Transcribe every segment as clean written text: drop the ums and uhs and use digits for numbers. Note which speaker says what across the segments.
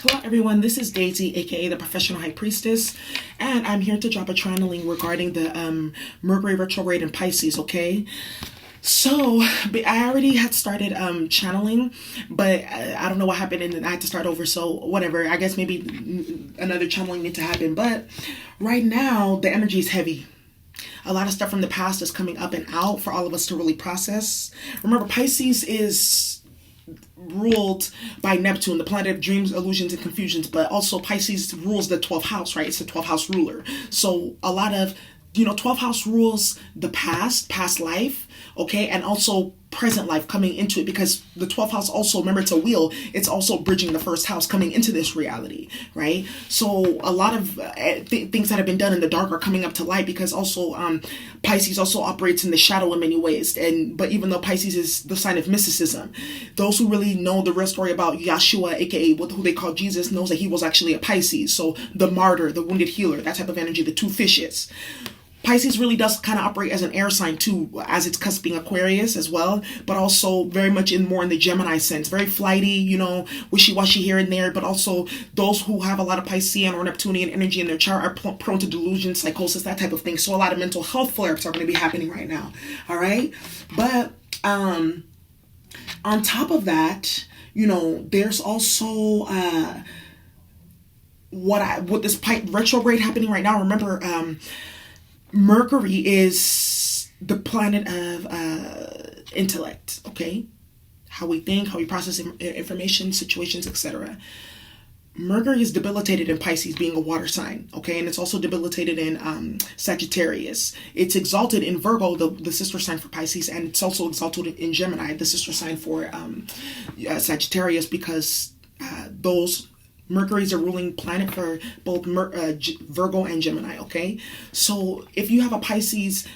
Speaker 1: Hello everyone, this is Daisy, aka the Professional High Priestess, and I'm here to drop a channeling regarding the Mercury Retrograde in Pisces, okay? So, I already had started channeling, but I don't know what happened and I had to start over, so whatever. I guess maybe another channeling needs to happen, but right now the energy is heavy. A lot of stuff from the past is coming up and out for all of us to really process. Remember, Pisces is ruled by Neptune, the planet of dreams, illusions, and confusions, but also Pisces rules the 12th house, right? It's the 12th house ruler. So a lot of, 12th house rules the past life, okay? And also present life coming into it, because the 12th house also, remember, it's a wheel. It's also bridging the first house coming into this reality, right? So a lot of things that have been done in the dark are coming up to light, because also Pisces also operates in the shadow in many ways. But even though Pisces is the sign of mysticism, those who really know the real story about Yeshua, aka who they call Jesus, knows that he was actually a Pisces. So the martyr, the wounded healer, that type of energy, the two fishes. Pisces really does kind of operate as an air sign too, as it's cusping Aquarius as well, but also very much more in the Gemini sense. Very flighty, wishy-washy here and there, but also those who have a lot of Piscean or Neptunian energy in their chart are prone to delusion, psychosis, that type of thing. So a lot of mental health flare-ups are going to be happening right now, all right? But on top of that, there's also what this retrograde happening right now. Remember, Mercury is the planet of intellect, okay? How we think, how we process information, situations, etc. Mercury is debilitated in Pisces, being a water sign, okay? And it's also debilitated in Sagittarius. It's exalted in Virgo, the sister sign for Pisces, and it's also exalted in Gemini, the sister sign for Sagittarius, because Mercury is a ruling planet for both Virgo and Gemini, okay? So if you have a Pisces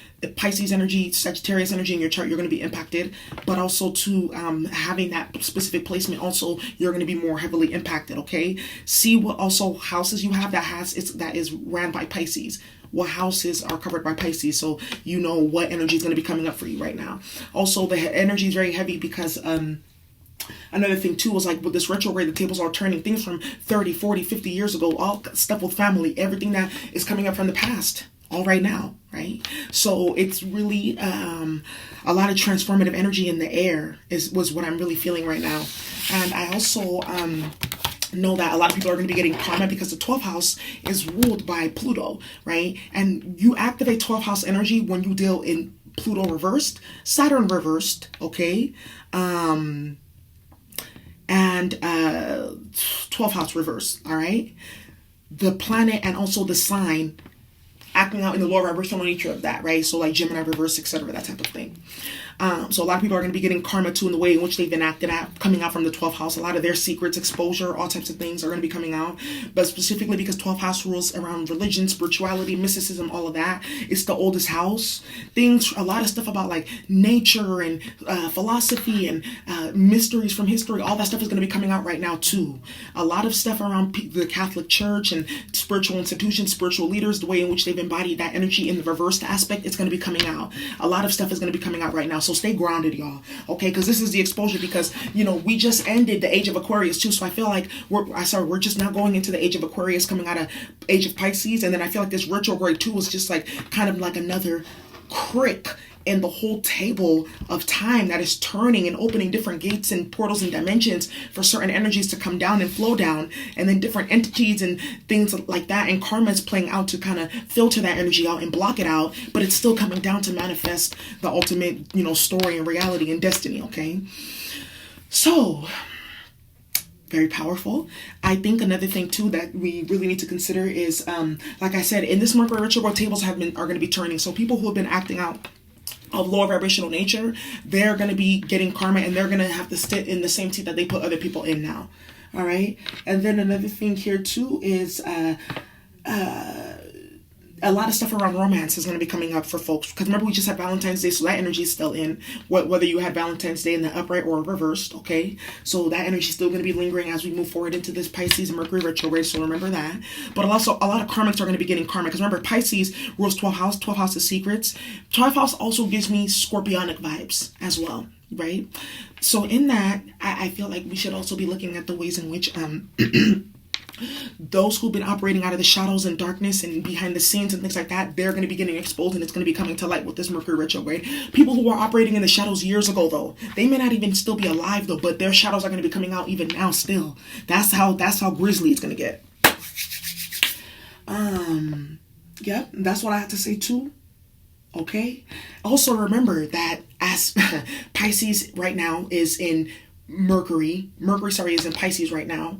Speaker 1: energy, Sagittarius energy in your chart, you're going to be impacted. But also to having that specific placement, also you're going to be more heavily impacted, okay? See what also houses you have that is ran by Pisces. What houses are covered by Pisces, so you know what energy is going to be coming up for you right now. Also, the energy is very heavy because another thing too was like with this retrograde, the tables are turning. Things from 30, 40, 50 years ago, all stuff with family, everything that is coming up from the past, all right now, right? So it's really a lot of transformative energy in the air was what I'm really feeling right now. And I also know that a lot of people are going to be getting karma, because the 12th house is ruled by Pluto, right? And you activate 12th house energy when you deal in Pluto reversed, Saturn reversed, okay? And 12th house reverse, all right? The planet and also the sign acting out in the lower vibrational nature of that, right? So like Gemini reverse, etc., that type of thing. So a lot of people are going to be getting karma too in the way in which they've been acted at, coming out from the 12th house. A lot of their secrets, exposure, all types of things are going to be coming out. But specifically because 12th house rules around religion, spirituality, mysticism, all of that. It's the oldest house. A lot of stuff about like nature and philosophy and mysteries from history, all that stuff is going to be coming out right now too. A lot of stuff around the Catholic Church and spiritual institutions, spiritual leaders, the way in which they've embodied that energy in the reversed aspect, it's going to be coming out. A lot of stuff is going to be coming out right now. So stay grounded, y'all. Okay, because this is the exposure, because we just ended the age of Aquarius too. So I feel like we're just now going into the age of Aquarius, coming out of age of Pisces, and then I feel like this retrograde too is just like kind of like another crick in the whole table of time that is turning and opening different gates and portals and dimensions for certain energies to come down and flow down, and then different entities and things like that, and karma is playing out to kind of filter that energy out and block it out, but it's still coming down to manifest the ultimate story and reality and destiny, okay? So very powerful. I think another thing too that we really need to consider is like I said, in this Mercury retrograde, tables are going to be turning. So people who have been acting out of lower vibrational nature, they're going to be getting karma, and they're going to have to sit in the same seat that they put other people in now. All right. And then another thing here too is a lot of stuff around romance is going to be coming up for folks, because remember, we just had Valentine's Day, so that energy is still in, whether you had Valentine's Day in the upright or reversed, okay? So that energy is still going to be lingering as we move forward into this Pisces and Mercury retrograde, so remember that. But also, a lot of karmics are going to be getting karma, because remember, Pisces rules 12th house is secrets. 12th house also gives me scorpionic vibes as well, right? So in that, I feel like we should also be looking at the ways in which those who've been operating out of the shadows and darkness and behind the scenes and things like that, they're going to be getting exposed, and it's going to be coming to light with this Mercury retrograde. People who were operating in the shadows years ago, though, they may not even still be alive, though, but their shadows are going to be coming out even now still. That's how grisly it's going to get. Yeah, that's what I have to say too. Okay. Also remember that as Pisces right now is in Mercury is in Pisces right now,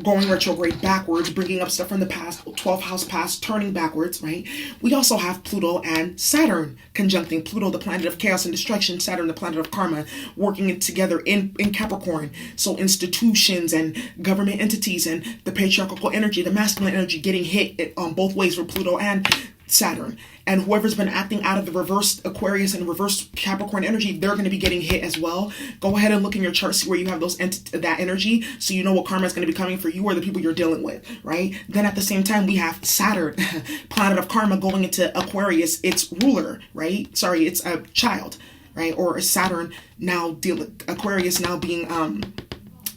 Speaker 1: going retrograde backwards, bringing up stuff from the past, 12th house past, turning backwards, right? We also have Pluto and Saturn conjuncting. Pluto, the planet of chaos and destruction, Saturn, the planet of karma, working together in Capricorn. So institutions and government entities and the patriarchal energy, the masculine energy getting hit on both ways for Pluto and Saturn. And whoever's been acting out of the reverse Aquarius and reverse Capricorn energy, they're going to be getting hit as well. Go ahead and look in your chart, see where you have that energy, so you know what karma is going to be coming for you or the people you're dealing with, right? Then at the same time, we have Saturn, planet of karma, going into Aquarius, its ruler, right? Sorry, it's a child, right? Or Saturn now Aquarius now being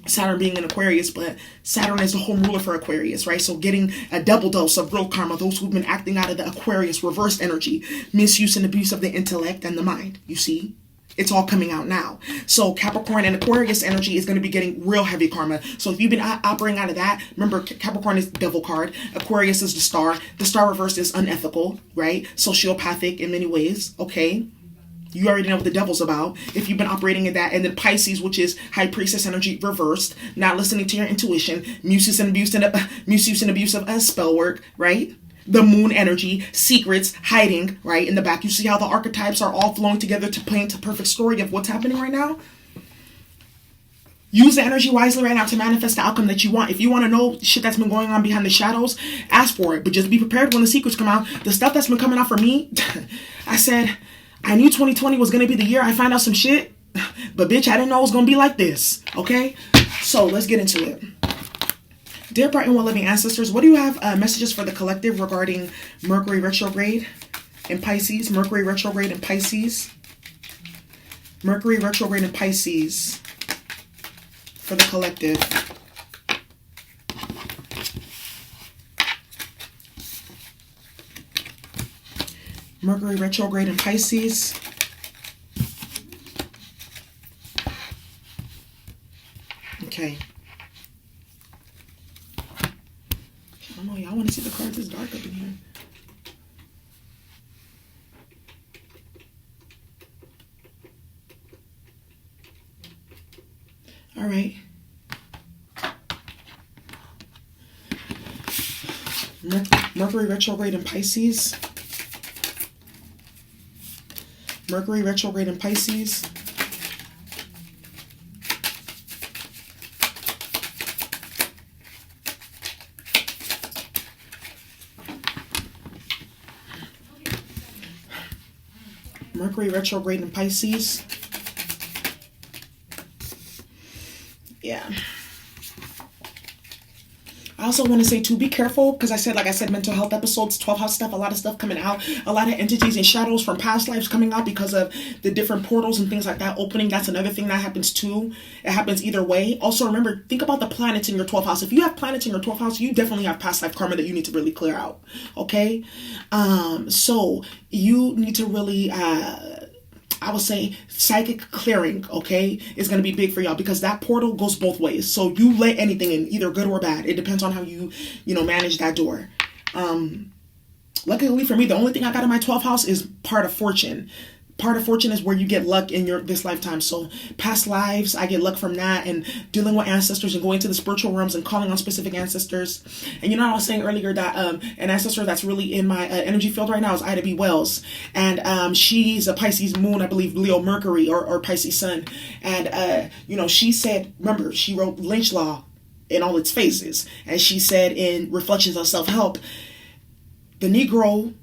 Speaker 1: Saturn being in Aquarius, but Saturn is the home ruler for Aquarius, right? So getting a double dose of real karma, those who've been acting out of the Aquarius reverse energy, misuse and abuse of the intellect and the mind, you see? It's all coming out now. So Capricorn and Aquarius energy is going to be getting real heavy karma. So if you've been operating out of that, remember Capricorn is devil card. Aquarius is the star. The star reverse is unethical, right? Sociopathic in many ways, okay? You already know what the devil's about if you've been operating in that. And then Pisces, which is high priestess energy reversed, not listening to your intuition, misuse and abuse of spell work, right? The moon energy, secrets, hiding, right? In the back, you see how the archetypes are all flowing together to paint a perfect story of what's happening right now. Use the energy wisely right now to manifest the outcome that you want. If you want to know shit that's been going on behind the shadows, ask for it. But just be prepared when the secrets come out. The stuff that's been coming out for me, I said, I knew 2020 was going to be the year I find out some shit, but bitch, I didn't know it was going to be like this, okay? So let's get into it. Dear bright and well-living ancestors, what do you have messages for the collective regarding Mercury retrograde in Pisces? Mercury retrograde in Pisces. Mercury retrograde in Pisces for the collective. Mercury retrograde in Pisces. Okay. I don't know, y'all want to see the cards? It's dark up in here. All right. Mercury retrograde in Pisces. Mercury retrograde in Pisces. Mercury retrograde in Pisces. Yeah. I also want to say too, be careful, because like I said, mental health episodes, 12 house stuff, a lot of stuff coming out, a lot of entities and shadows from past lives coming out because of the different portals and things like that opening. That's another thing that happens too. It happens either way. Also remember, think about the planets in your 12th house. If you have planets in your 12th house, you definitely have past life karma that you need to really clear out. Okay. So you need to really, I would say psychic clearing, okay, is going to be big for y'all, because that portal goes both ways. So you let anything in, either good or bad. It depends on how you manage that door. Luckily for me, the only thing I got in my 12th house is part of fortune. Part of fortune is where you get luck in this lifetime. So past lives, I get luck from that, and dealing with ancestors and going to the spiritual realms and calling on specific ancestors. And I was saying earlier that an ancestor that's really in my energy field right now is Ida B. Wells. And she's a Pisces moon, I believe Leo Mercury or Pisces sun. And, she said, remember, she wrote Lynch Law in all its phases. And she said in Reflections on Self-Help, the Negro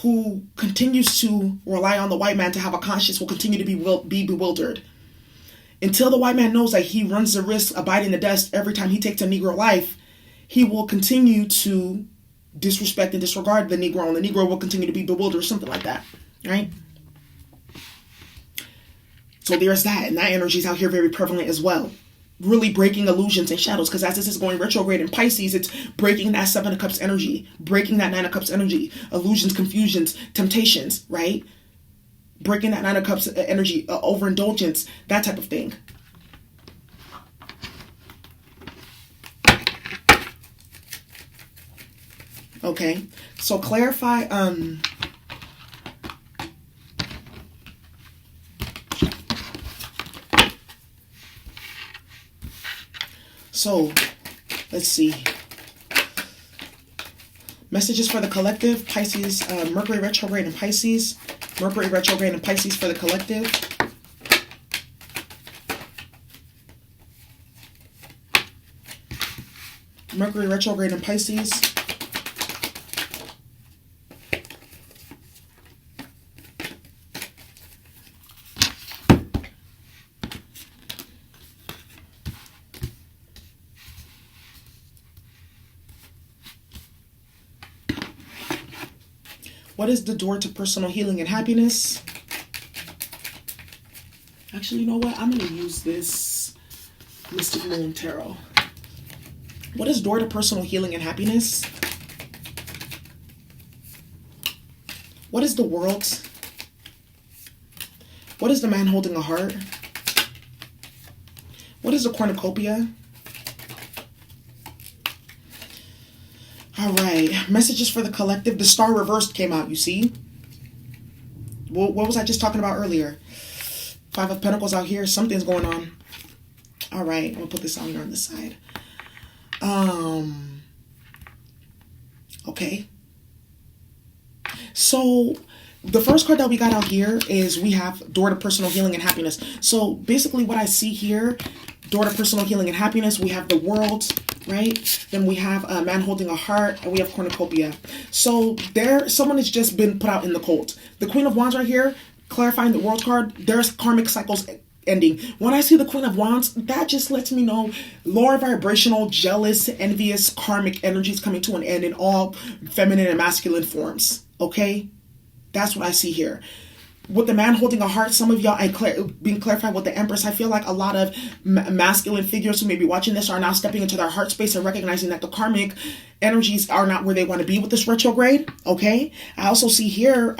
Speaker 1: who continues to rely on the white man to have a conscience will continue to be bewildered. Until the white man knows that he runs the risk of biting the dust every time he takes a Negro life, he will continue to disrespect and disregard the Negro, and the Negro will continue to be bewildered, something like that, right? So there's that, and that energy is out here very prevalent as well. really breaking illusions and shadows, because as this is going retrograde in Pisces, it's breaking that Seven of Cups energy, breaking that Nine of Cups energy, illusions, confusions, temptations, right? Breaking that Nine of Cups energy, overindulgence, that type of thing. Okay, so clarify, so let's see. Messages for the collective, Pisces, Mercury retrograde in Pisces. Mercury retrograde in Pisces for the collective. Mercury retrograde in Pisces. What is the door to personal healing and happiness? Actually, you know what? I'm going to use this Mystic Moon Tarot. What is door to personal healing and happiness? What is the world? What is the man holding a heart? What is the cornucopia? All right, messages for the collective. The star reversed came out, you see? What was I just talking about earlier? Five of Pentacles out here. Something's going on. All right, I'm going to put this on here on this side. Okay. So the first card that we got out here is we have door to personal healing and happiness. So basically what I see here, door to personal healing and happiness, we have the world, right? Then we have a man holding a heart, and we have cornucopia. So someone has just been put out in the cold. The Queen of Wands right here, clarifying the world card, there's karmic cycles ending. When I see the Queen of Wands, that just lets me know lower vibrational, jealous, envious, karmic energies coming to an end in all feminine and masculine forms. Okay? That's what I see here. With the man holding a heart, some of y'all, being clarified with the Empress, I feel like a lot of masculine figures who may be watching this are now stepping into their heart space and recognizing that the karmic energies are not where they want to be with this retrograde, okay? I also see here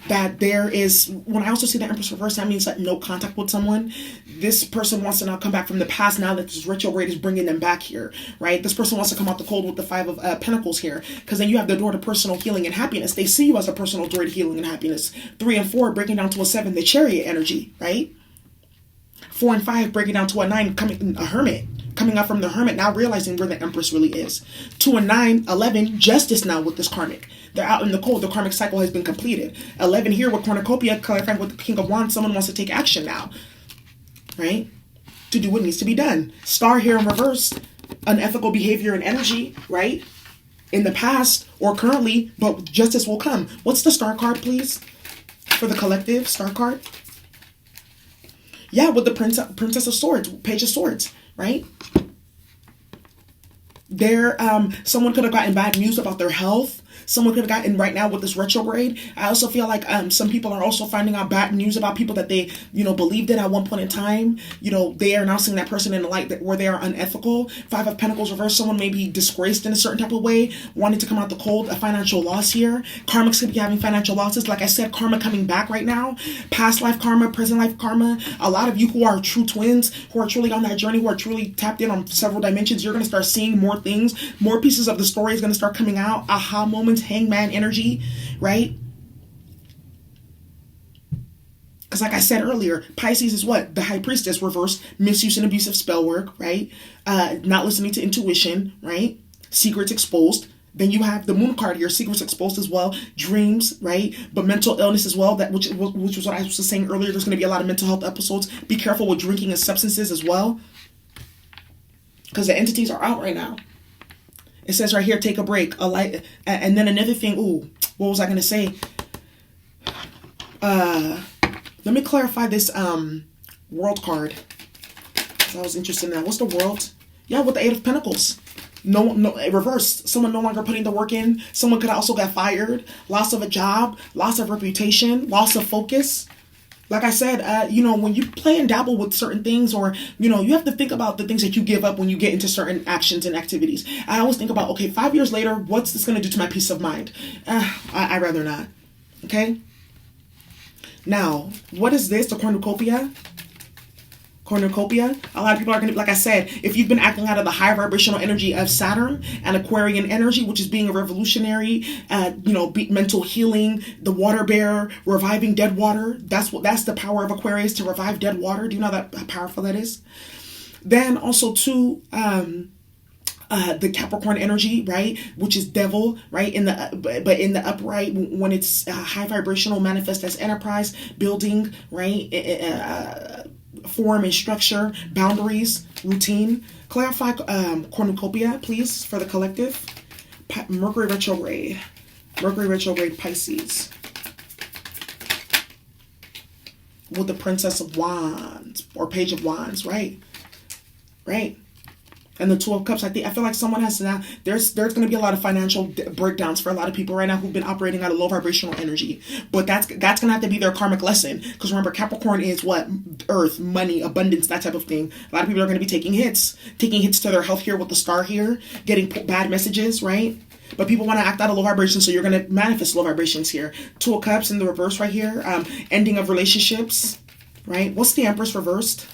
Speaker 1: that there is, when I also see the Empress reverse, that means that no contact with someone. This person wants to now come back from the past now that this retrograde is bringing them back here, right? This person wants to come out the cold with the Five of Pentacles here, because then you have the door to personal healing and happiness. They see you as a personal door to healing and happiness. 3 and 4 breaking down to a 7, the Chariot energy, right? 4 and 5 breaking down to a 9, a Hermit. Coming up from the Hermit, now realizing where the Empress really is. 2 and 9, 11, Justice now with this karmic. They're out in the cold. The karmic cycle has been completed. 11 here with cornucopia, clarifying with the King of Wands. Someone wants to take action now, right? To do what needs to be done. Star here in reverse, unethical behavior and energy, right? In the past or currently, but justice will come. What's the Star card, please? For the collective, Star card. Yeah, with the Princess of Swords, Page of Swords, right? Someone could have gotten bad news about their health. Someone could have gotten right now with this retrograde. I also feel like some people are also finding out bad news about people that they, believed in at one point in time. They are now seeing that person in the light where they are unethical. 5 of Pentacles reverse. Someone may be disgraced in a certain type of way, wanting to come out the cold. A financial loss here. Karmics could be having financial losses. Like I said, karma coming back right now. Past life karma, present life karma. A lot of you who are true twins, who are truly on that journey, who are truly tapped in on several dimensions, you're going to start seeing more things. More pieces of the story is going to start coming out. Aha moments. Hangman energy, right? Because like I said earlier, Pisces is what? The High Priestess reversed, misuse and abusive spell work, right? Not listening to intuition, right? Secrets exposed. Then you have the Moon card here, secrets exposed as well, dreams, right? But mental illness as well, which was what I was saying earlier. There's going to be a lot of mental health episodes. Be careful with drinking and substances as well, because the entities are out right now. It says right here, take a break, and then another thing. Ooh, what was I going to say? Let me clarify this world card. I was interested in that. What's the world? Yeah, with the 8 of Pentacles. No, reversed. Someone no longer putting the work in. Someone could also get fired. Loss of a job. Loss of reputation. Loss of focus. Like I said, when you play and dabble with certain things, or, you have to think about the things that you give up when you get into certain actions and activities. I always think about, okay, 5 years later, what's this going to do to my peace of mind? I'd rather not. Okay? Now, what is this? The cornucopia? Cornucopia. A lot of people are going to, like I said, if you've been acting out of the high vibrational energy of Saturn and Aquarian energy, which is being a revolutionary, mental healing, the water bearer, reviving dead water. That's the power of Aquarius, to revive dead water. Do you know how powerful that is? Then also too, the Capricorn energy, right, which is devil, right, but in the upright, when it's high vibrational, manifest as enterprise, building, right, form and structure, boundaries, routine. Clarify cornucopia, please, for the collective. Mercury retrograde. Mercury retrograde, Pisces. With the Princess of Wands or Page of Wands, right? Right. And the Two of Cups, I feel like someone has to now, there's going to be a lot of financial breakdowns for a lot of people right now who've been operating out of low vibrational energy. But that's going to have to be their karmic lesson. Because remember, Capricorn is what? Earth, money, abundance, that type of thing. A lot of people are going to be taking hits to their health here with the star here, getting bad messages, right? But people want to act out of low vibration, so you're going to manifest low vibrations here. Two of Cups in the reverse right here. Ending of relationships, right? What's the Empress reversed?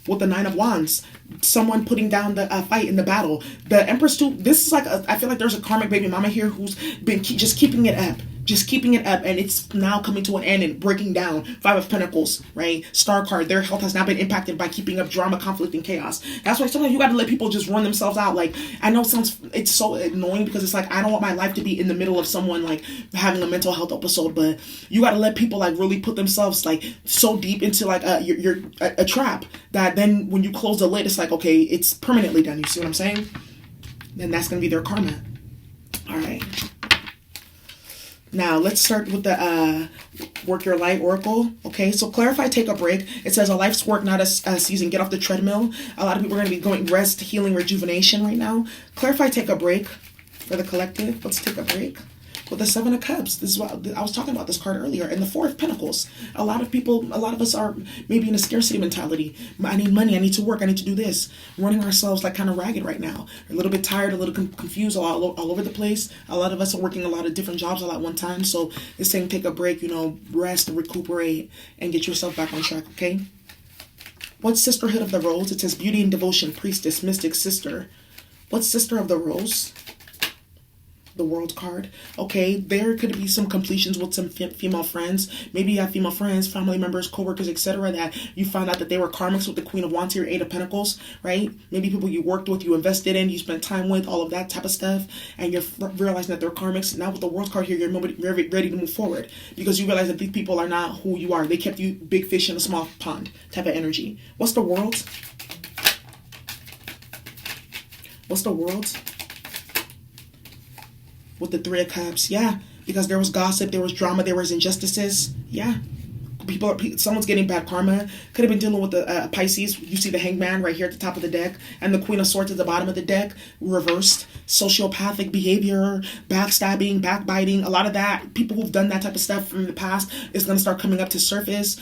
Speaker 1: With the Nine of Wands, someone putting down the fight in the battle. The Empress too, this is like, I feel like there's a karmic baby mama here who's been just keeping it up. And it's now coming to an end and breaking down. Five of Pentacles, right? Star card, their health has now been impacted by keeping up drama, conflict, and chaos. That's why sometimes you got to let people just run themselves out. Like, I know it's so annoying because it's like, I don't want my life to be in the middle of someone like having a mental health episode, but you got to let people like really put themselves like so deep into like you're a trap that then when you close the lid, it's like, okay, it's permanently done. You see what I'm saying? Then that's going to be their karma. All right. Now, let's start with the Work Your Light Oracle. Okay, so clarify, take a break. It says a life's work, not a season. Get off the treadmill. A lot of people are going to be going rest, healing, rejuvenation right now. Clarify, take a break for the collective. Let's take a break. With the Seven of Cups, this is what I was talking about this card earlier. And the Four of Pentacles. A lot of us are maybe in a scarcity mentality. I need money. I need to work. I need to do this. Running ourselves like kind of ragged right now. A little bit tired, a little confused, all over the place. A lot of us are working a lot of different jobs all at one time. So it's saying take a break, rest, recuperate, and get yourself back on track, okay? What's Sisterhood of the Rose? It says beauty and devotion, priestess, mystic, sister. What's Sister of the Rose? The World card. Okay, there could be some completions with some female friends. Maybe you have female friends, family members, co-workers, etc. that you found out that they were karmics with the Queen of Wands here, Eight of Pentacles, right? Maybe people you worked with, you invested in, you spent time with, all of that type of stuff, and you're realizing that they're karmics. Now with the World card here, you're ready to move forward because you realize that these people are not who you are. They kept you big fish in a small pond type of energy. What's the World? What's the World? With the Three of Cups, yeah, because there was gossip, there was drama, there was injustices, yeah. Someone's getting bad karma. Could have been dealing with the Pisces. You see the Hangman right here at the top of the deck, and the Queen of Swords at the bottom of the deck, reversed. Sociopathic behavior, backstabbing, backbiting, a lot of that. People who've done that type of stuff from the past is going to start coming up to surface.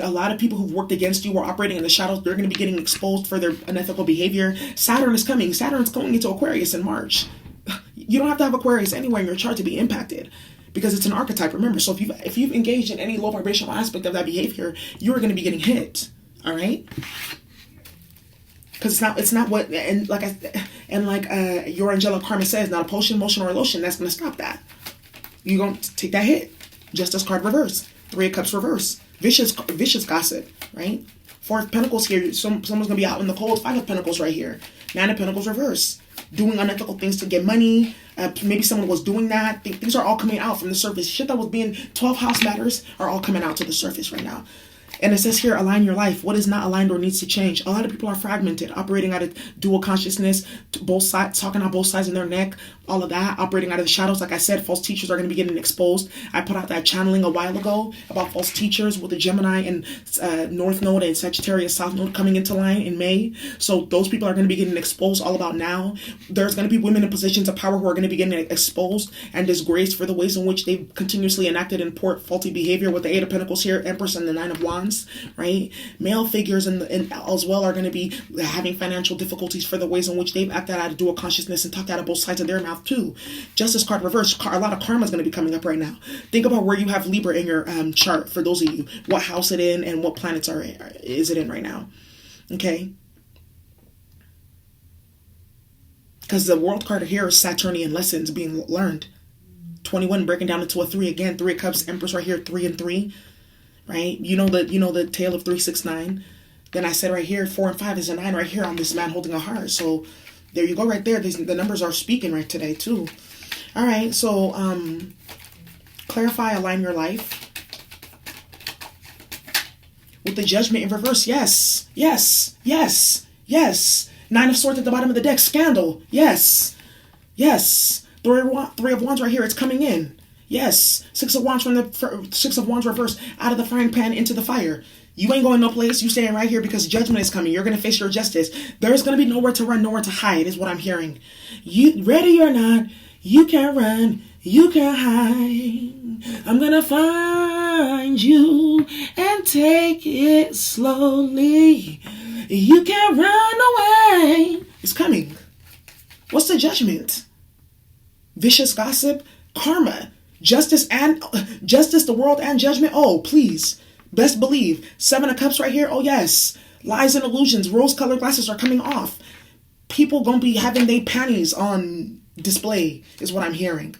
Speaker 1: A lot of people who've worked against you or operating in the shadows, they're going to be getting exposed for their unethical behavior. Saturn is coming. Saturn's going into Aquarius in March. You don't have to have Aquarius anywhere in your chart to be impacted because it's an archetype, remember. So if you've engaged in any low vibrational aspect of that behavior, you're going to be getting hit, all right? Because it's not what, and like your angelic karma says, not a potion, motion, or a lotion that's going to stop that. You're going to take that hit. Justice card reverse. Three of Cups reverse. Vicious gossip, right? Four of Pentacles here. Someone's going to be out in the cold. Five of Pentacles right here. Nine of Pentacles reverse. Doing unethical things to get money. Maybe someone was doing that. Things are all coming out from the surface. Shit that was being 12 house matters are all coming out to the surface right now. And it says here, align your life. What is not aligned or needs to change? A lot of people are fragmented, operating out of dual consciousness, both sides, talking on both sides of their neck, all of that, operating out of the shadows. Like I said, false teachers are going to be getting exposed. I put out that channeling a while ago about false teachers with the Gemini and North Node and Sagittarius South Node coming into line in May. So those people are going to be getting exposed all about now. There's going to be women in positions of power who are going to be getting exposed and disgraced for the ways in which they've continuously enacted and poured faulty behavior with the Eight of Pentacles here, Empress and the Nine of Wands, right? Male figures and as well are going to be having financial difficulties for the ways in which they've acted out of dual consciousness and talked out of both sides of their mouth too. Justice card reversed. A lot of karma is going to be coming up right now. Think about where you have Libra in your chart. For those of you, what house it in and what planets is it in right now? Okay. Because the world card here is Saturnian lessons being learned. 21 breaking down into a 3 again. 3 of Cups, Empress right here, 3 and 3. Right? You know the tale of 3, 6, 9. Then I said right here, 4 and 5 is a 9 right here on this man holding a heart. So there you go right there. The numbers are speaking right today too. All right. So clarify, align your life. With the Judgment in reverse. Yes. Yes. Yes. Yes. 9 of Swords at the bottom of the deck. Scandal. Yes. Yes. 3 of Wands right here. It's coming in. Yes. 6 of Wands from the 6 of Wands reverse out of the frying pan into the fire. You ain't going no place. You staying right here because judgment is coming. You're going to face your justice. There's going to be nowhere to run, nowhere to hide is what I'm hearing. You ready or not, you can't run. You can't hide. I'm going to find you and take it slowly. You can't run away. It's coming. What's the judgment? Vicious gossip, karma, justice, the world, and judgment. Oh, please. Best believe. 7 of Cups right here. Oh, yes. Lies and illusions. Rose-colored glasses are coming off. People going to be having their panties on display is what I'm hearing.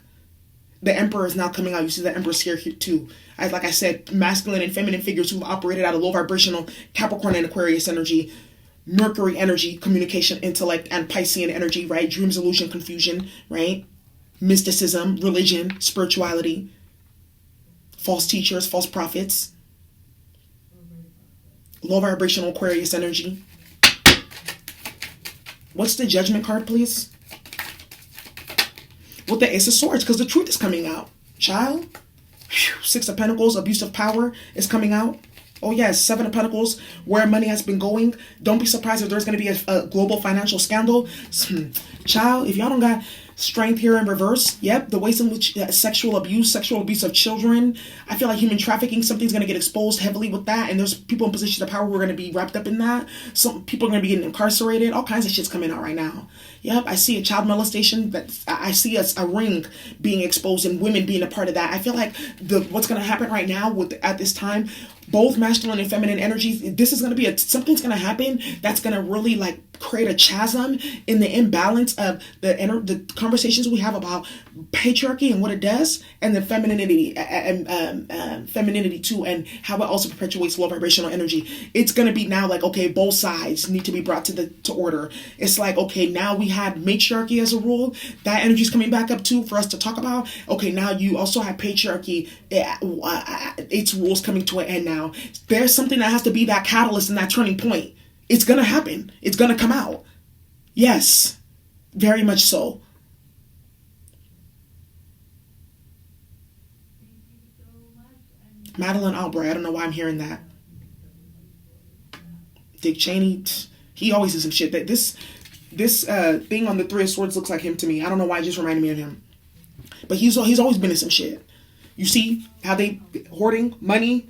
Speaker 1: The Emperor is now coming out. You see the Empress here too. Like I said, masculine and feminine figures who've operated out of low vibrational Capricorn and Aquarius energy, Mercury energy, communication, intellect, and Piscean energy, right? Dreams, illusion, confusion, right? Mysticism, religion, spirituality, false teachers, false prophets, low vibrational Aquarius energy. What's the Judgment card, please? With the Ace of Swords, because the truth is coming out. Child. 6 of Pentacles, abuse of power is coming out. Oh yes, 7 of Pentacles, where money has been going. Don't be surprised if there's going to be a global financial scandal. Child, if y'all don't got strength here in reverse, yep, the ways in which sexual abuse of children, I feel like human trafficking, something's going to get exposed heavily with that, and there's people in positions of power who are going to be wrapped up in that. Some people are going to be getting incarcerated. All kinds of shit's coming out right now. Yep, I see a child molestation, but I see a ring being exposed and women being a part of that. I feel like what's going to happen right now at this time, both masculine and feminine energies, this is going to be something's going to happen that's going to really like create a chasm in the imbalance of the conversations we have about patriarchy and what it does, and the femininity femininity too, and how it also perpetuates low vibrational energy. It's going to be now like, okay, both sides need to be brought to order. It's like, okay, now we had matriarchy as a rule. That energy is coming back up too for us to talk about. Okay, now you also have patriarchy. Its rules coming to an end now. There's something that has to be that catalyst and that turning point. It's going to happen. It's going to come out. Yes, very much so. Madeleine Albright, I don't know why I'm hearing that. Dick Cheney, he always does some shit. This thing on the 3 of Swords looks like him to me. I don't know why it just reminded me of him. But he's always been in some shit. You see how they hoarding money,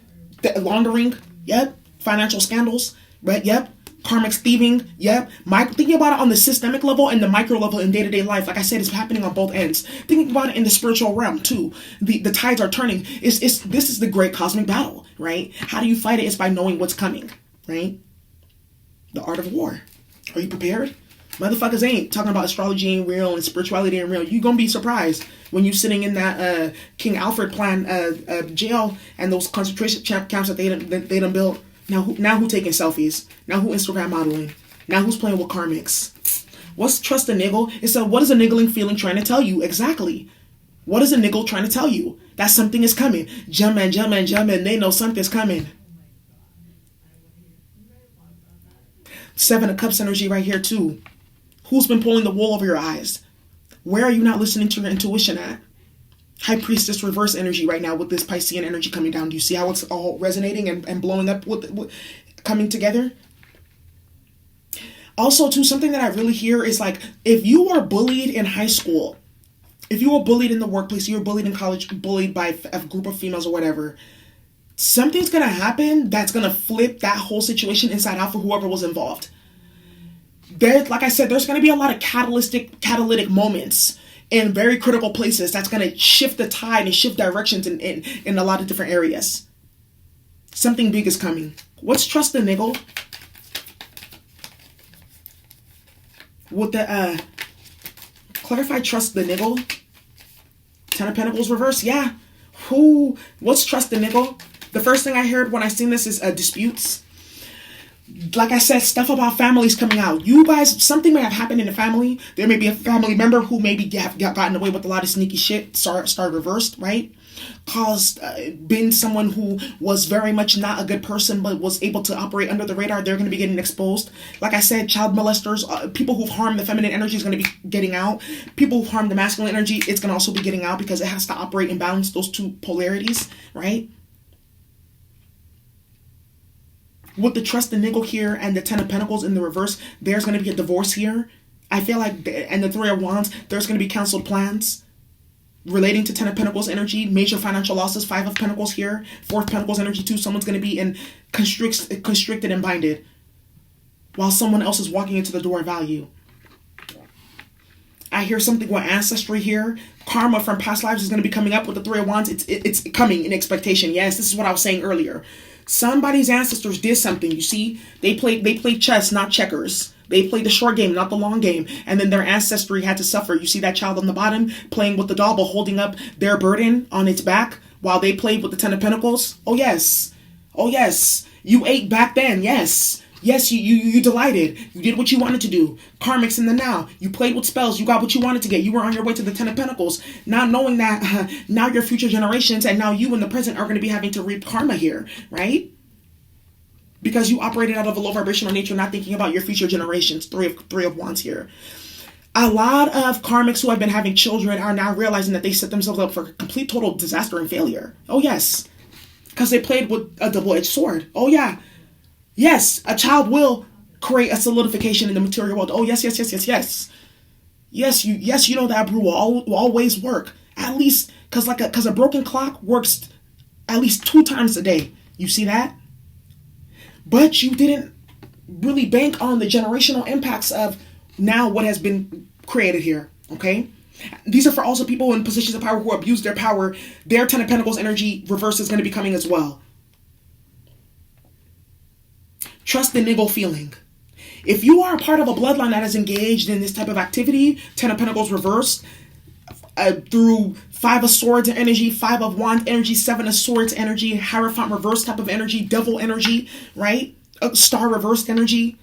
Speaker 1: laundering, yep, financial scandals, right, yep. Karmic thieving, yep. Thinking about it on the systemic level and the micro level in day-to-day life. Like I said, it's happening on both ends. Thinking about it in the spiritual realm too. The tides are turning. This is the great cosmic battle, right? How do you fight it? It's by knowing what's coming, right? The art of war. Are you prepared? Motherfuckers ain't talking about astrology ain't real and spirituality ain't real. You gonna be surprised when you sitting in that King Alfred plan jail and those concentration camps that they done built. Now who taking selfies? Now who Instagram modeling? Now who's playing with karmics? What's trust a niggle? It's what is a niggling feeling trying to tell you? Exactly. What is a niggle trying to tell you? That something is coming. Jumping. They know something's coming. Seven of Cups energy right here too. Who's been pulling the wool over your eyes? Where are you not listening to your intuition at? High Priestess reverse energy right now with this Piscean energy coming down. Do you see how it's all resonating and blowing up with coming together? Also, too, something that I really hear is like, if you are bullied in high school, if you were bullied in the workplace, you were bullied in college, bullied by a group of females or whatever, something's going to happen that's going to flip that whole situation inside out for whoever was involved. Like I said, there's going to be a lot of catalytic moments in very critical places that's going to shift the tide and shift directions in a lot of different areas. Something big is coming. What's trust the niggle? With the clarify trust the niggle. Ten of Pentacles reverse. Yeah. What's trust the niggle? The first thing I heard when I seen this is disputes. Like I said, stuff about families coming out. You guys, something may have happened in the family. There may be a family member who maybe have gotten away with a lot of sneaky shit. Start reversed, right? Been someone who was very much not a good person, but was able to operate under the radar. They're going to be getting exposed. Like I said, child molesters, people who've harmed the feminine energy is going to be getting out. People who've harmed the masculine energy, it's going to also be getting out because it has to operate and balance those two polarities, right? With the trust and niggle here and the Ten of Pentacles in the reverse, there's going to be a divorce here. I feel like, and the Three of Wands, there's going to be canceled plans relating to Ten of Pentacles energy, major financial losses. Five of Pentacles here, Fourth Pentacles energy too. Someone's going to be in constricted and binded while someone else is walking into the door of value. I hear something with ancestry here. Karma from past lives is going to be coming up with the Three of Wands. It's coming in expectation. Yes, this is what I was saying earlier. Somebody's ancestors did something. You see, they played chess, not checkers. They played the short game, not the long game. And then their ancestry had to suffer. You see that child on the bottom playing with the doll, but holding up their burden on its back while they played with the Ten of Pentacles. Oh, yes. Oh, yes. You ate back then. Yes. Yes, you delighted. You did what you wanted to do. Karmic's in the now. You played with spells. You got what you wanted to get. You were on your way to the Ten of Pentacles. Not knowing that now your future generations and now you in the present are going to be having to reap karma here, right? Because you operated out of a low vibrational nature, not thinking about your future generations. Three of Wands here. A lot of karmics who have been having children are now realizing that they set themselves up for complete total disaster and failure. Oh, yes. Because they played with a double-edged sword. Oh, yeah. Yes, a child will create a solidification in the material world. Oh, yes. Yes, you know that brew will always work. At least, because a broken clock works at least 2 times a day. You see that? But you didn't really bank on the generational impacts of now what has been created here, okay? These are for also people in positions of power who abuse their power. Their Ten of Pentacles energy reverse is going to be coming as well. Trust the niggle feeling. If you are a part of a bloodline that is engaged in this type of activity, Ten of Pentacles reversed, through Five of Swords energy, Five of Wands energy, Seven of Swords energy, Hierophant reverse type of energy, Devil energy, right? Star reversed energy,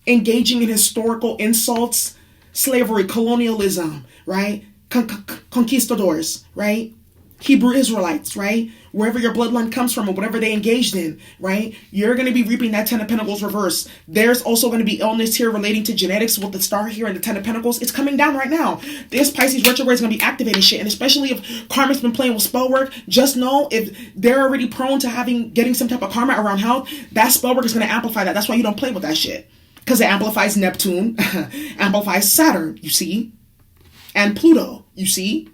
Speaker 1: engaging in historical insults, slavery, colonialism, right? Conquistadors, right? Hebrew Israelites, right? Wherever your bloodline comes from or whatever they engaged in, right? You're going to be reaping that Ten of Pentacles reverse. There's also going to be illness here relating to genetics with the star here and the Ten of Pentacles. It's coming down right now. This Pisces retrograde is going to be activating shit. And especially if karma's been playing with spell work, just know if they're already prone to getting some type of karma around health, that spell work is going to amplify that. That's why you don't play with that shit. Because it amplifies Neptune, amplifies Saturn, you see? And Pluto, you see?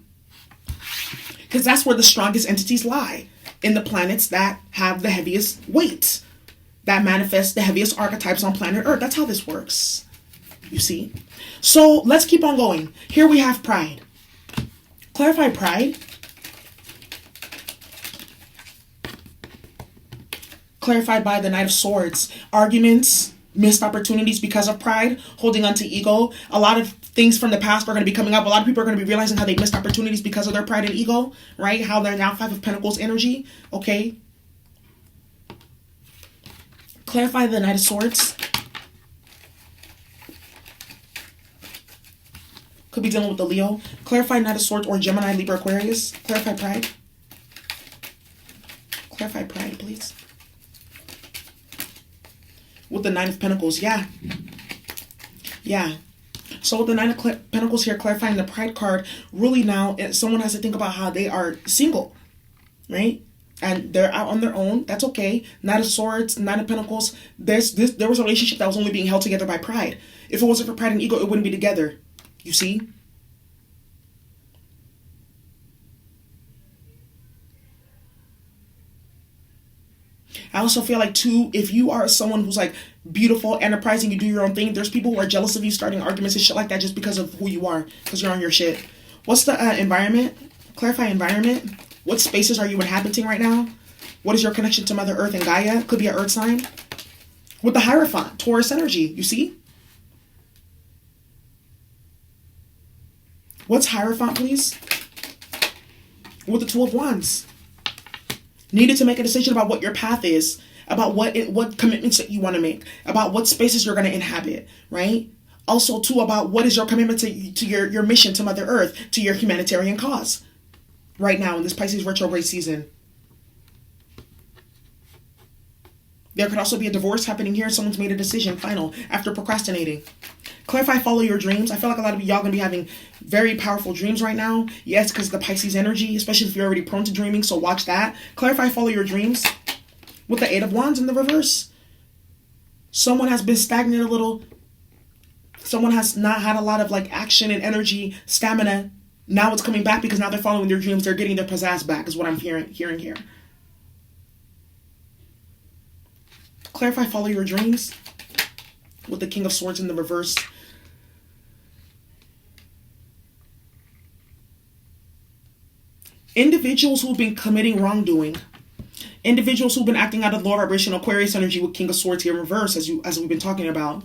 Speaker 1: Because that's where the strongest entities lie, in the planets that have the heaviest weight, that manifest the heaviest archetypes on planet Earth. That's how this works, you see? So let's keep on going. Here we have pride. Clarify pride. Clarified by the Knight of Swords. Arguments, missed opportunities because of pride, holding on to ego. A lot of things from the past are going to be coming up. A lot of people are going to be realizing how they missed opportunities because of their pride and ego, right? How they're now Five of Pentacles energy, okay? Clarify the Knight of Swords. Could be dealing with the Leo. Clarify Knight of Swords or Gemini, Libra, Aquarius. Clarify pride. Clarify pride, please. With with the Nine of Pentacles. Yeah. Yeah. So with the Nine of Pentacles here, clarifying the Pride card, really now someone has to think about how they are single, right? And they're out on their own. That's okay. Knight of Swords, Nine of Pentacles. There was a relationship that was only being held together by pride. If it wasn't for pride and ego, it wouldn't be together. You see? I also feel like, too, if you are someone who's like beautiful, enterprising, you do your own thing, there's people who are jealous of you starting arguments and shit like that just because of who you are, because you're on your shit. What's the environment? Clarify environment. What spaces are you inhabiting right now? What is your connection to Mother Earth and Gaia? Could be an earth sign. With the Hierophant, Taurus energy, you see? What's Hierophant, please? With the Two of Wands. Needed to make a decision about what your path is, about what commitments that you want to make, about what spaces you're going to inhabit, right? Also, too, about what is your commitment to your mission to Mother Earth, to your humanitarian cause right now in this Pisces retrograde season. There could also be a divorce happening here. Someone's made a decision, final, after procrastinating. Clarify, follow your dreams. I feel like a lot of y'all going to be having very powerful dreams right now. Yes, because of the Pisces energy, especially if you're already prone to dreaming, so watch that. Clarify, follow your dreams. With the Eight of Wands in the reverse. Someone has been stagnant a little. Someone has not had a lot of like action and energy, stamina. Now it's coming back because now they're following their dreams. They're getting their pizzazz back is what I'm hearing here. Clarify, follow your dreams. With the King of Swords in the reverse. Individuals who've been committing wrongdoing. Individuals who've been acting out of low vibration Aquarius energy with King of Swords here in reverse, as we've been talking about.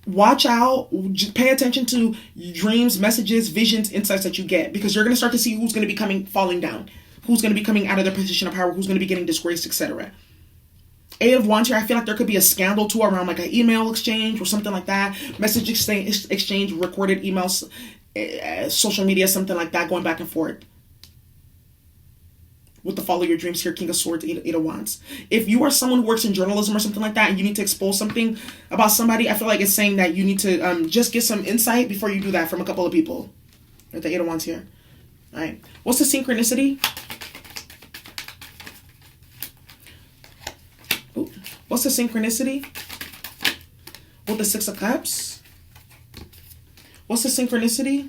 Speaker 1: Watch out. Just pay attention to dreams, messages, visions, insights that you get, because you're going to start to see who's going to be falling down, who's going to be coming out of their position of power, who's going to be getting disgraced, etc. Eight of Wands here, I feel like there could be a scandal too around like an email exchange or something like that. Message exchange, recorded emails, social media, something like that, going back and forth. With the follow your dreams here, King of Swords, Eight of Wands. If you are someone who works in journalism or something like that and you need to expose something about somebody, I feel like it's saying that you need to just get some insight before you do that from a couple of people. With the Eight of Wands here. All right. What's the synchronicity? Ooh. What's the synchronicity? With the Six of Cups? What's the synchronicity?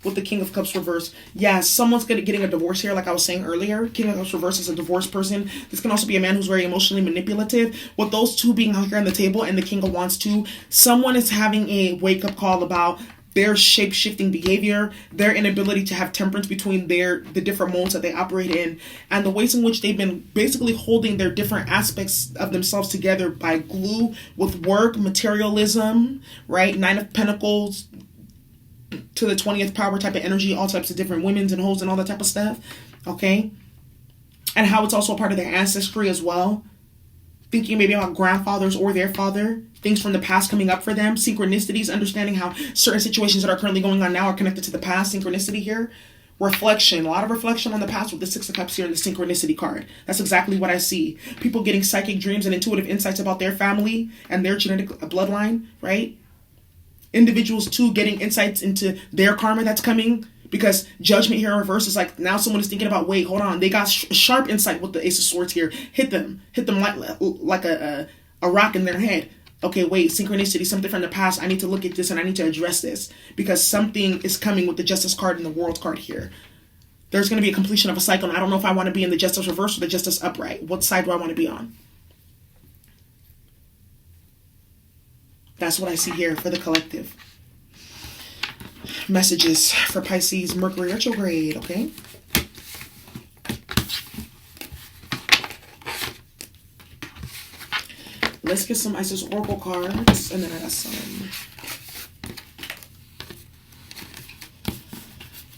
Speaker 1: With the King of Cups reverse. Yeah, someone's getting a divorce here, like I was saying earlier. King of Cups reverse is a divorced person. This can also be a man who's very emotionally manipulative. With those two being out here on the table and the King of Wands too, someone is having a wake-up call about their shape-shifting behavior, their inability to have temperance between the different modes that they operate in, and the ways in which they've been basically holding their different aspects of themselves together by glue with work, materialism, right? Nine of Pentacles to the 20th power type of energy, all types of different women's and hoes and all that type of stuff, okay? And how it's also a part of their ancestry as well. Thinking maybe about grandfathers or their father, things from the past coming up for them, synchronicities, understanding how certain situations that are currently going on now are connected to the past, synchronicity here. Reflection, a lot of reflection on the past with the Six of Cups here and the synchronicity card. That's exactly what I see. People getting psychic dreams and intuitive insights about their family and their genetic bloodline, right? Individuals too getting insights into their karma that's coming, because Judgment here in reverse is like now someone is thinking about, wait, hold on, they got sharp insight with the Ace of Swords here. Hit them like a rock in their head. Okay, wait, synchronicity, something from the past. I need to look at this and I need to address this because something is coming with the Justice card and the World card here. There's going to be a completion of a cycle, and I don't know if I want to be in the Justice reverse or the Justice upright. What side do I want to be on? That's what I see here for the collective. Messages for Pisces, Mercury retrograde, okay? Let's get some Isis Oracle cards, and then I got some.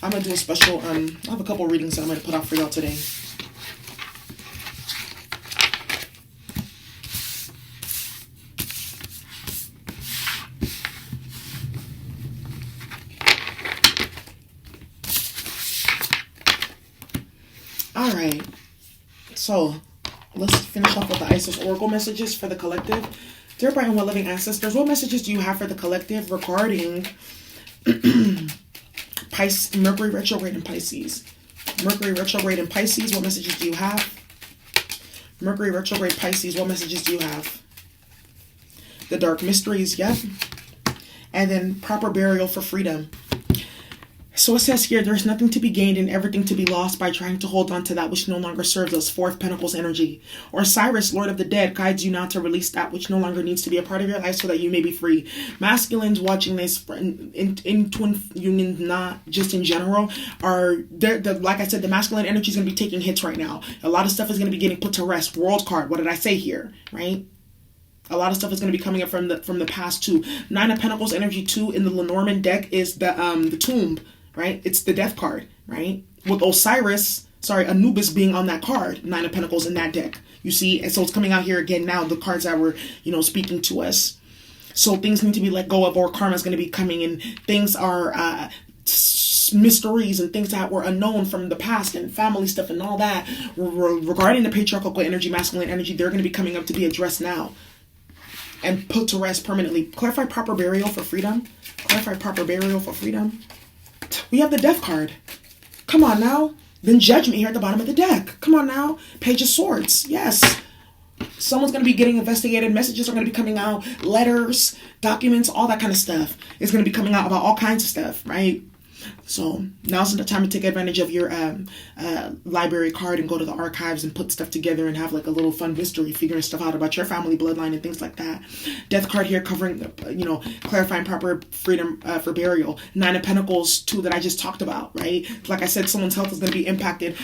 Speaker 1: I'm going to do a special, I have a couple readings that I'm going to put out for y'all today. All right, so Let's finish off with the Isis Oracle messages for the collective. Dear bright and well-living ancestors, what messages do you have for the collective regarding Mercury retrograde in Pisces? Mercury retrograde in Pisces, what messages do you have? Mercury retrograde Pisces, what messages do you have? The dark mysteries, yep. And then proper burial for freedom. So it says here, there's nothing to be gained and everything to be lost by trying to hold on to that which no longer serves us. Fourth Pentacles energy. Osiris, Lord of the Dead, guides you now to release that which no longer needs to be a part of your life so that you may be free. Masculines watching this in twin unions, not just in general, are there. Like I said, the masculine energy is going to be taking hits right now. A lot of stuff is going to be getting put to rest. World card. What did I say here? Right? A lot of stuff is going to be coming up from the past too. Nine of Pentacles energy 2 in the Lenormand deck is the tomb. Right? It's the death card, right? With Anubis being on that card, Nine of Pentacles in that deck. You see, and so it's coming out here again now, the cards that were, speaking to us. So things need to be let go of, or karma is going to be coming, and things are mysteries and things that were unknown from the past and family stuff and all that regarding the patriarchal energy, masculine energy. They're going to be coming up to be addressed now and put to rest permanently. Clarify proper burial for freedom. Clarify proper burial for freedom. We have the death card. Come on now. Then judgment here at the bottom of the deck. Come on now. Page of Swords. Yes. Someone's going to be getting investigated. Messages are going to be coming out. Letters, documents, all that kind of stuff is going to be coming out about all kinds of stuff, right? So now's the time to take advantage of your library card and go to the archives and put stuff together and have like a little fun mystery, figuring stuff out about your family bloodline and things like that. Death card here covering, clarifying proper freedom for burial. Nine of Pentacles 2 that I just talked about, right? Like I said, someone's health is going to be impacted.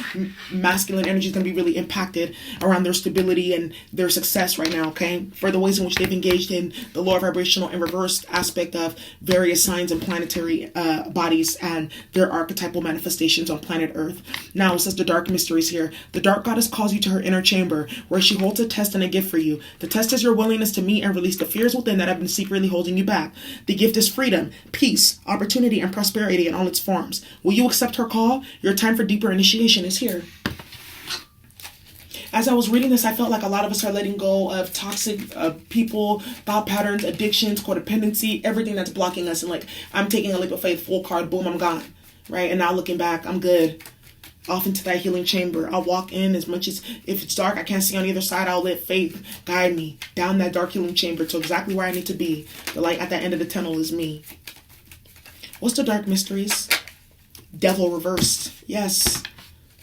Speaker 1: Masculine energy is going to be really impacted around their stability and their success right now, okay? For the ways in which they've engaged in the lower vibrational and reversed aspect of various signs and planetary bodies and their archetypal manifestations on planet Earth. Now it says the dark mysteries here. The dark goddess calls you to her inner chamber where she holds a test and a gift for you. The test is your willingness to meet and release the fears within that have been secretly holding you back. The gift is freedom, peace, opportunity, and prosperity in all its forms. Will you accept her call? Your time for deeper initiation is here. As I was reading this, I felt like a lot of us are letting go of toxic people, thought patterns, addictions, codependency, everything that's blocking us. And like, I'm taking a leap of faith, full card, boom, I'm gone. Right? And now looking back, I'm good. Off into that healing chamber. I'll walk in as much as, if it's dark, I can't see on the other side, I'll let faith guide me down that dark healing chamber to exactly where I need to be. The light at the end of the tunnel is me. What's the dark mysteries? Devil reversed. Yes.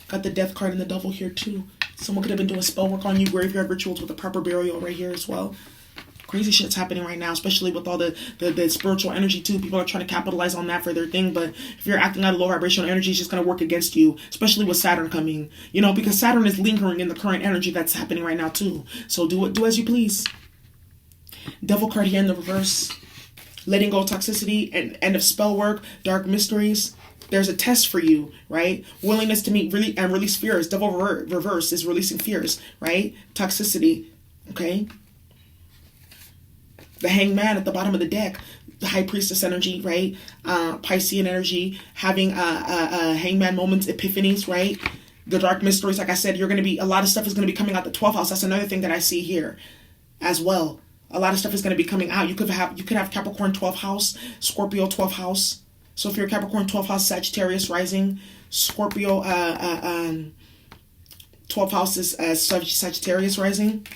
Speaker 1: Got the death card and the devil here too. Someone could have been doing spell work on you, graveyard rituals with a proper burial right here as well. Crazy shit's happening right now, especially with all the spiritual energy too. People are trying to capitalize on that for their thing, but if you're acting out of low vibrational energy, it's just going to work against you, especially with Saturn coming. Because Saturn is lingering in the current energy that's happening right now too. So do as you please. Devil card here in the reverse. Letting go of toxicity and end of spell work, dark mysteries. There's a test for you, right? Willingness to meet really and release fears. Devil reverse is releasing fears, right? Toxicity, okay? The Hangman at the bottom of the deck, the High Priestess energy, right? Piscean energy, having Hangman moments, epiphanies, right? The dark mysteries, like I said, a lot of stuff is going to be coming out the 12th house. That's another thing that I see here as well. A lot of stuff is going to be coming out. You could have Capricorn 12th house, Scorpio 12th house. So if you're Capricorn 12th house, Sagittarius rising, Scorpio 12th house is Sagittarius rising.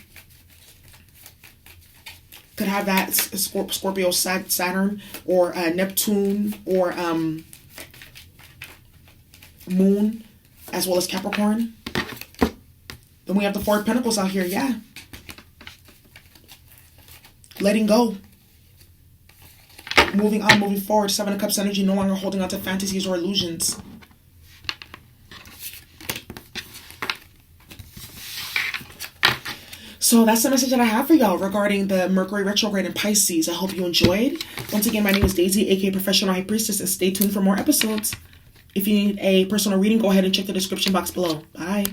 Speaker 1: Could have that Scorpio Saturn or Neptune or Moon as well as Capricorn. Then we have the Four of Pentacles out here, yeah. Letting go. Moving on, moving forward. Seven of Cups energy, no longer holding on to fantasies or illusions. So that's the message that I have for y'all regarding the Mercury retrograde in Pisces. I hope you enjoyed. Once again, my name is Daisy, aka Professional High Priestess, and stay tuned for more episodes. If you need a personal reading, go ahead and check the description box below. Bye.